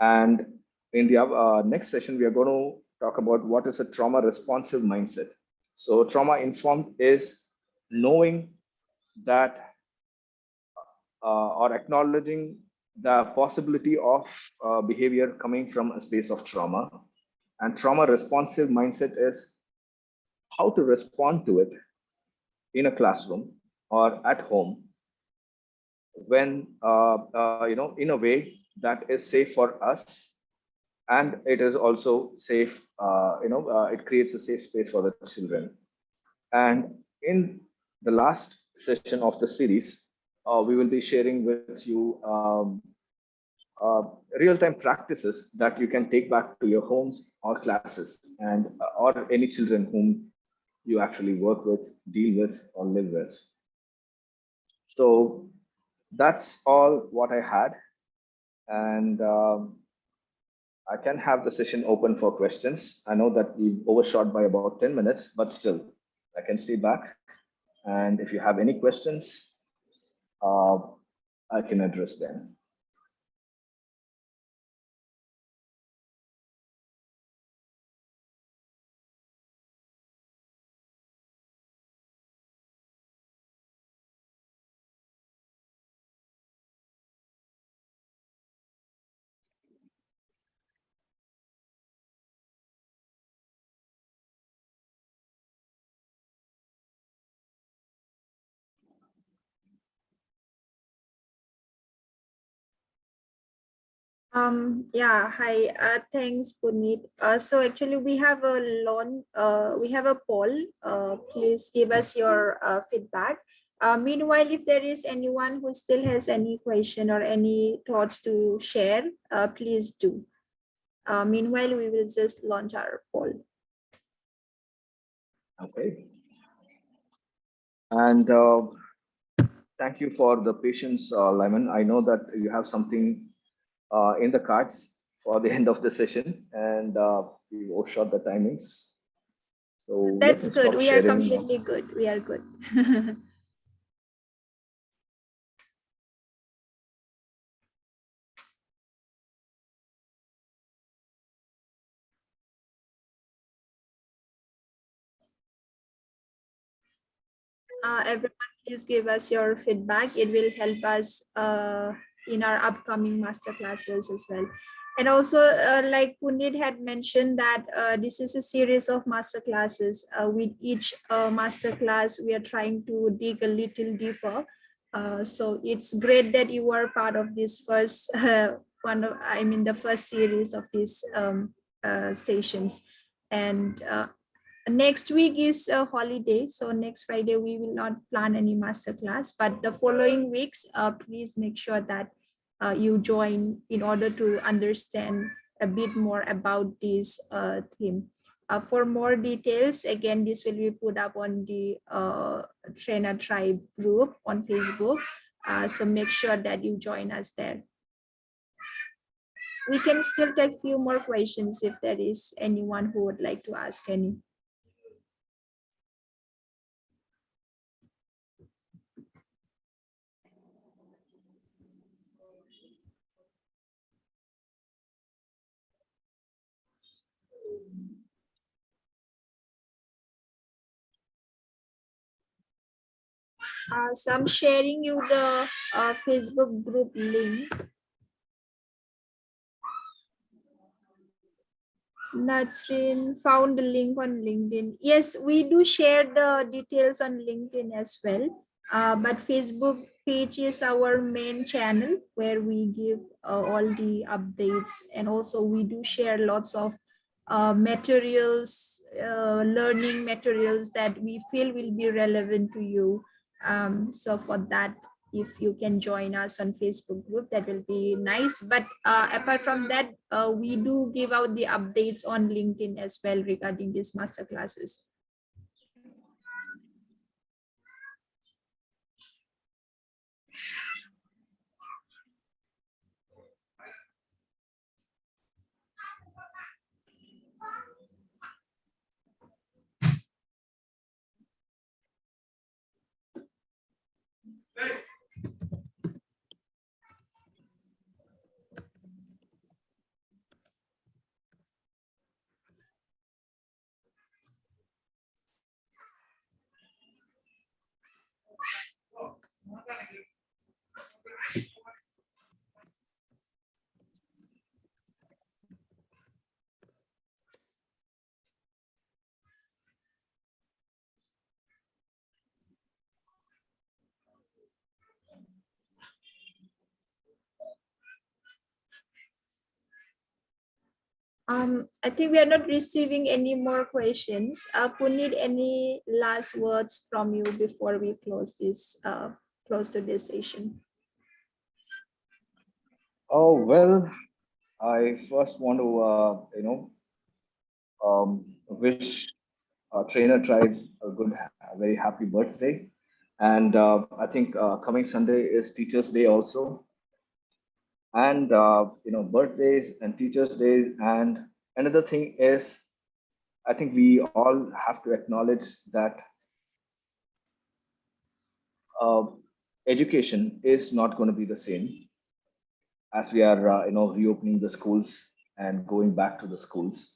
And in the next session, we are going to talk about what is a trauma responsive mindset. So trauma informed is knowing that or acknowledging the possibility of behavior coming from a space of trauma. And trauma responsive mindset is how to respond to it in a classroom or at home when, in a way that is safe for us, and it is also safe, it creates a safe space for the children. And in the last session of the series, we will be sharing with you real-time practices that you can take back to your homes or classes, and or any children whom you actually work with, deal with, or live with. So that's all what I had, and I can have the session open for questions. I know that we've overshot by about 10 minutes, but still, I can stay back. And if you have any questions, I can address them. Yeah, hi. Thanks, Puneet. So actually we have a we have a poll. Please give us your feedback. Meanwhile, if there is anyone who still has any question or any thoughts to share, please do. Meanwhile, we will just launch our poll. Okay. And thank you for the patience, Lyman. I know that you have something in the cards for the end of the session, and we overshot the timings. So let That's me good. stop We are sharing. completely good. We are good. Everyone, please give us your feedback. It will help us in our upcoming master classes as well. And also, like Puneet had mentioned, that this is a series of master classes. With each master class, we are trying to dig a little deeper. So it's great that you are part of this first the first series of these sessions. And next week is a holiday, so next Friday we will not plan any master class, but the following weeks, please make sure that you join in order to understand a bit more about this theme. For more details, again, this will be put up on the Trainer Tribe group on Facebook, so make sure that you join us there. We can still take few more questions if there is anyone who would like to ask any. So I'm sharing you the Facebook group link. Nasrin found the link on LinkedIn. Yes, we do share the details on LinkedIn as well. But Facebook page is our main channel where we give all the updates, and also we do share lots of materials, learning materials that we feel will be relevant to you. So for that, if you can join us on Facebook group, that will be nice. But apart from that, we do give out the updates on LinkedIn as well regarding these master classes. I think we are not receiving any more questions. Puneet, any last words from you before we close today's session? Oh well, I first want to wish Trainer Tribe a very happy birthday. And I think coming Sunday is Teachers' Day also. And birthdays and Teachers' Days. And another thing is, I think we all have to acknowledge that uh, education is not going to be the same as we are, reopening the schools and going back to the schools.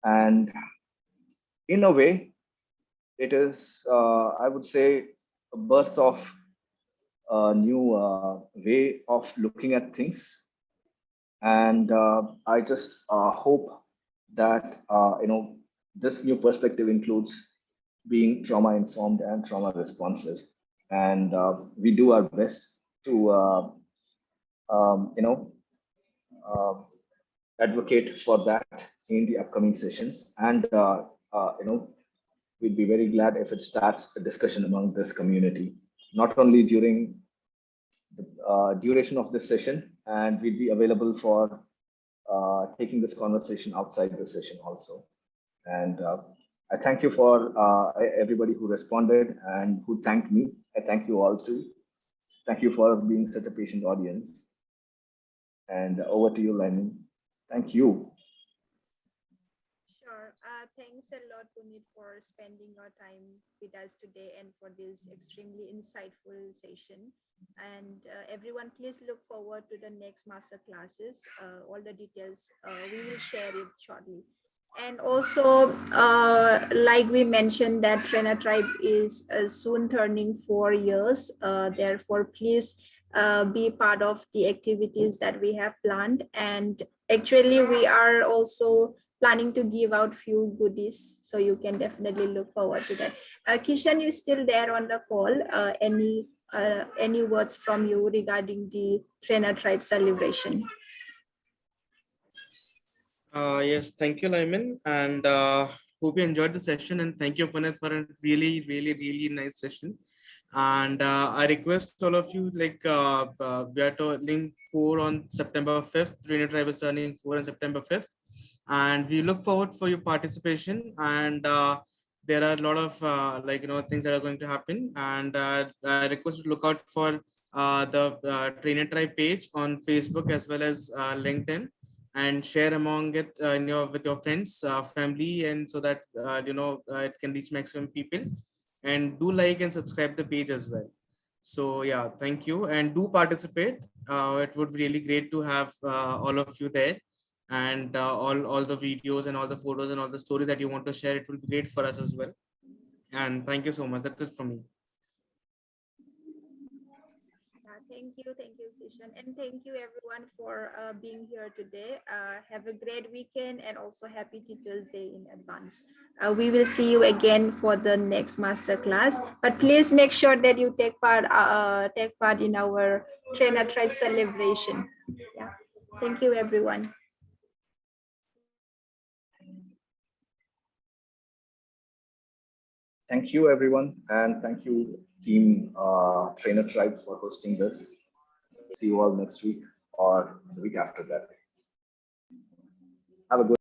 And in a way, it is, I would say, a birth of a new way of looking at things. And I just hope that this new perspective includes being trauma informed and trauma responsive, and we do our best to um, you know advocate for that in the upcoming sessions. And we'd be very glad if it starts a discussion among this community, not only during the duration of this session, and we'd be available for taking this conversation outside the session also. And I thank you for everybody who responded and who thanked me. I thank you all too. Thank you for being such a patient audience. And over to you, Lenny. Thank you. Sure. Thanks a lot, Punit, for spending your time with us today and for this extremely insightful session. And everyone, please look forward to the next master classes. All the details, we will share it shortly. And also, like we mentioned, that Trainer Tribe is soon turning 4 years. Therefore, please be part of the activities that we have planned. And actually, we are also planning to give out few goodies, so you can definitely look forward to that. Kishan, you still there on the call? Any words from you regarding the Trainer Tribe celebration? Yes, thank you, Lyman, and hope you enjoyed the session. And thank you, Punith, for a really, really, really nice session. And I request all of you, like, we are turning 4 on September 5th. Trainer Tribe is turning 4 on September 5th. And we look forward for your participation. And there are a lot of things that are going to happen. And I request you to look out for the Trainer Tribe page on Facebook as well as LinkedIn, and share among it in your with your friends, family, and so that it can reach maximum people. And do like and subscribe the page as well. So yeah, thank you, and do participate. It would be really great to have all of you there, and all the videos and all the photos and all the stories that you want to share. It will be great for us as well. And thank you so much. That's it from me. Thank you, Kishan, and thank you everyone for being here today. Have a great weekend and also happy Teachers Day in advance. We will see you again for the next master class, but please make sure that you take part in our Trainer Tribe celebration. Yeah, thank you everyone. Thank you, everyone. And thank you, Team Trainer Tribe, for hosting this. See you all next week or the week after that. Have a good